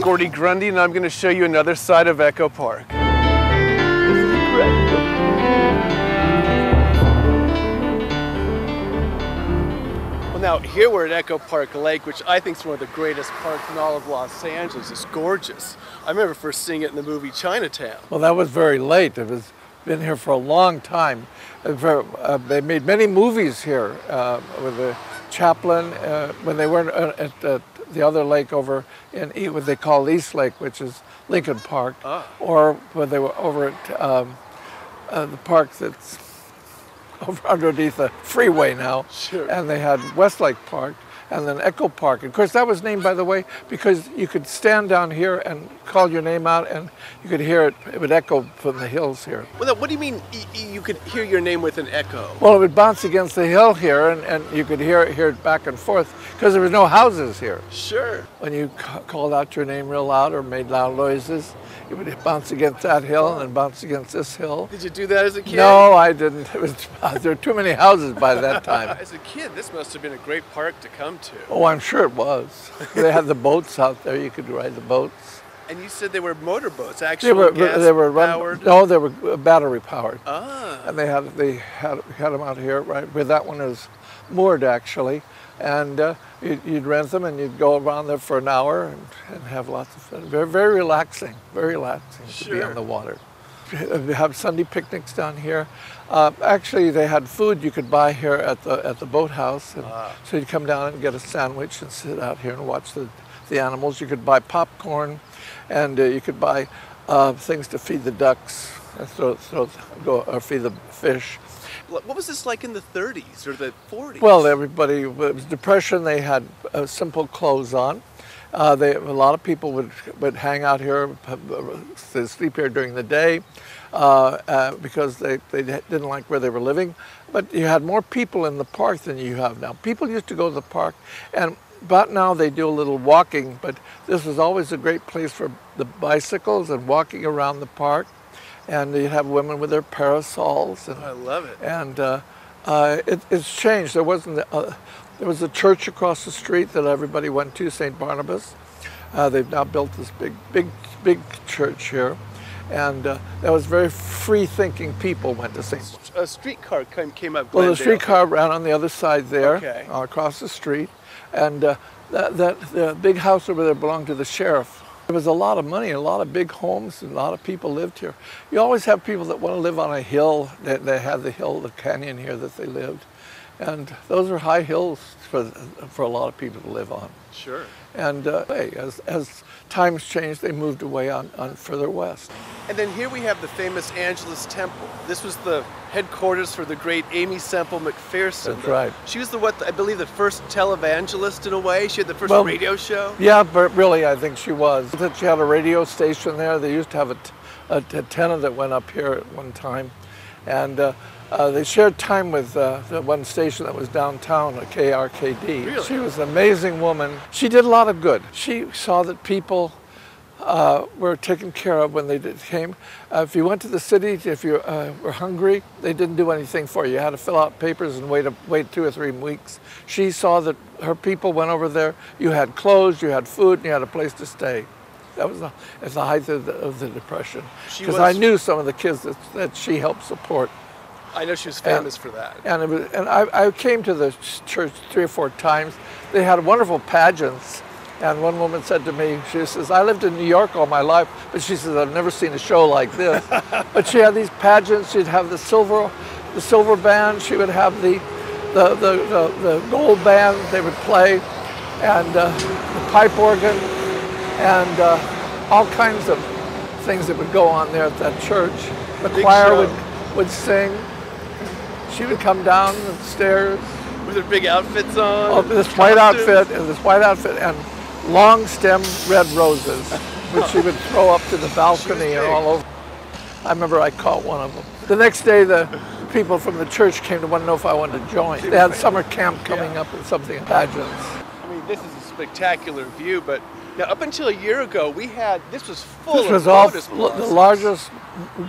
Gordy Grundy, and I'm going to show you another side of Echo Park. Well, now here we're at Echo Park Lake, which I think is one of the greatest parks in all of Los Angeles. It's gorgeous. I remember first seeing it in the movie Chinatown. Well, that was very late. It was been here for a long time. They made many movies here with the Chaplin when they weren't at the other lake over in what they call East Lake, which is Lincoln Park, or when they were over at the park that's over underneath the freeway now. Sure. And they had Westlake Park and then Echo Park. Of course, that was named, by the way, because you could stand down here and call your name out and you could hear it, it would echo from the hills here. Well, what do you mean you could hear your name with an echo? Well, it would bounce against the hill here and you could hear it back and forth because there was no houses here. Sure. When you called out your name real loud or made loud noises, it would bounce against that hill and then bounce against this hill. Did you do that as a kid? No, I didn't. There were too many houses by that time. As a kid, this must have been a great park to come to. Oh, I'm sure it was. They had the boats out there. You could ride the boats. And you said they were motorboats, actually. They were powered? No, they were battery powered. Ah. And they had them out here, right where that one is moored, actually. And you'd rent them and you'd go around there for an hour and have lots of fun. Very, very relaxing to be on the water. They have Sunday picnics down here. Actually, they had food you could buy here at the boathouse. And so you'd come down and get a sandwich and sit out here and watch the animals. You could buy popcorn and you could buy things to feed the ducks or feed the fish. What was this like in the 30s or the 40s? Well, everybody, it was Depression, they had simple clothes on. A lot of people would hang out here, sleep here during the day because they didn't like where they were living. But you had more people in the park than you have now. People used to go to the park, and about now they do a little walking, but this was always a great place for the bicycles and walking around the park. And you'd have women with their parasols. And, I love it. And it's changed. There was a church across the street that everybody went to, St. Barnabas. They've now built this big church here. And that was very free-thinking people went to St. Barnabas. A streetcar came up. Well, the streetcar ran on the other side there, across the street. And the big house over there belonged to the sheriff. There was a lot of money, a lot of big homes, and a lot of people lived here. You always have people that want to live on a hill. They have the canyon here that they lived. And those are high hills for a lot of people to live on. Sure. And as times changed, they moved away on further west. And then here we have the famous Angelus Temple. This was the headquarters for the great Aimee Semple McPherson. That's right. She was I believe the first televangelist in a way. She had the first radio show. Yeah, but really I think she was. She had a radio station there. They used to have a antenna that went up here at one time. And they shared time with the one station that was downtown, KRKD. Really? She was an amazing woman. She did a lot of good. She saw that people were taken care of when they came. If you went to the city, if you were hungry, they didn't do anything for you. You had to fill out papers and wait 2 or 3 weeks. She saw that her people went over there. You had clothes, you had food, and you had a place to stay. That was at the height of the Depression. Because I knew some of the kids that she helped support. I know she was famous for that. And I came to the church 3 or 4 times. They had wonderful pageants. And one woman said to me, she says, I lived in New York all my life, but she says, I've never seen a show like this. But she had these pageants. She'd have the silver band. She would have the gold band they would play, and the pipe organ, and all kinds of things that would go on there at that church. The choir would sing. She would come down the stairs. With her big outfits on. Oh, this white outfit, and long stem red roses, which she would throw up to the balcony and all over. I remember I caught one of them. The next day, the people from the church came to want to know if I wanted to join. They had summer camp coming up and something, pageants. I mean, this is a spectacular view, but now up until a year ago, this was full of lotus blossoms. This was the largest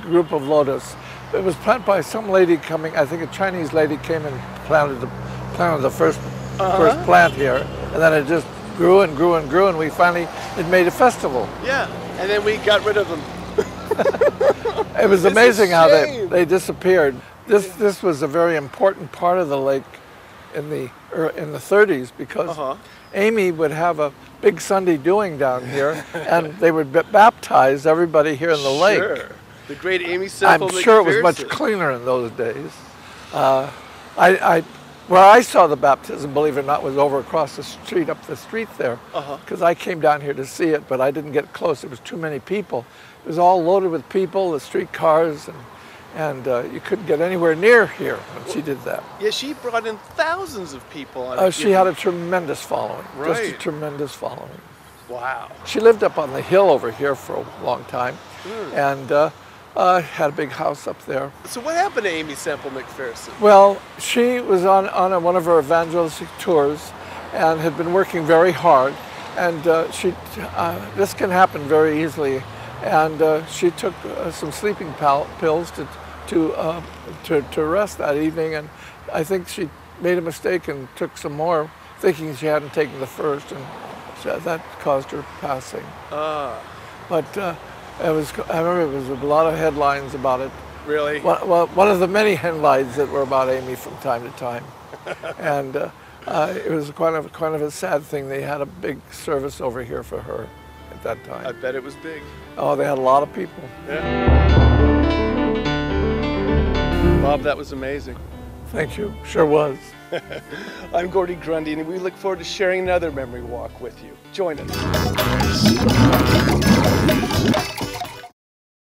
group of lotus. It was planted by some lady coming, I think a Chinese lady came and planted the first plant here, and then it just grew and grew and grew, and we finally had made a festival. Yeah, and then we got rid of them. It was amazing how shame. they disappeared. This was a very important part of the lake in the 30s because Aimee would have a big Sunday doing down here, and they would baptize everybody here in the lake. The great Aimee Semple. I'm sure it was much cleaner in those days. Where I saw the baptism, believe it or not, was over across the street, up the street there. Because I came down here to see it, but I didn't get close. It was too many people. It was all loaded with people, the streetcars, and you couldn't get anywhere near here when she did that. Yeah, she brought in thousands of people. On she had a tremendous following, just a Right. tremendous following. Wow. She lived up on the hill over here for a long time, and had a big house up there. So what happened to Aimee Semple McPherson? Well, she was on one of her evangelistic tours and had been working very hard, and this can happen very easily, and she took some sleeping pills to rest that evening, and I think she made a mistake and took some more, thinking she hadn't taken the first, and that caused her passing. But I remember it was a lot of headlines about it. Really? Well, one of the many headlines that were about Aimee from time to time, and it was kind of a sad thing. They had a big service over here for her at that time. I bet it was big. Oh, they had a lot of people. Yeah. Bob, that was amazing. Thank you. Sure was. I'm Gordy Grundy, and we look forward to sharing another memory walk with you. Join us.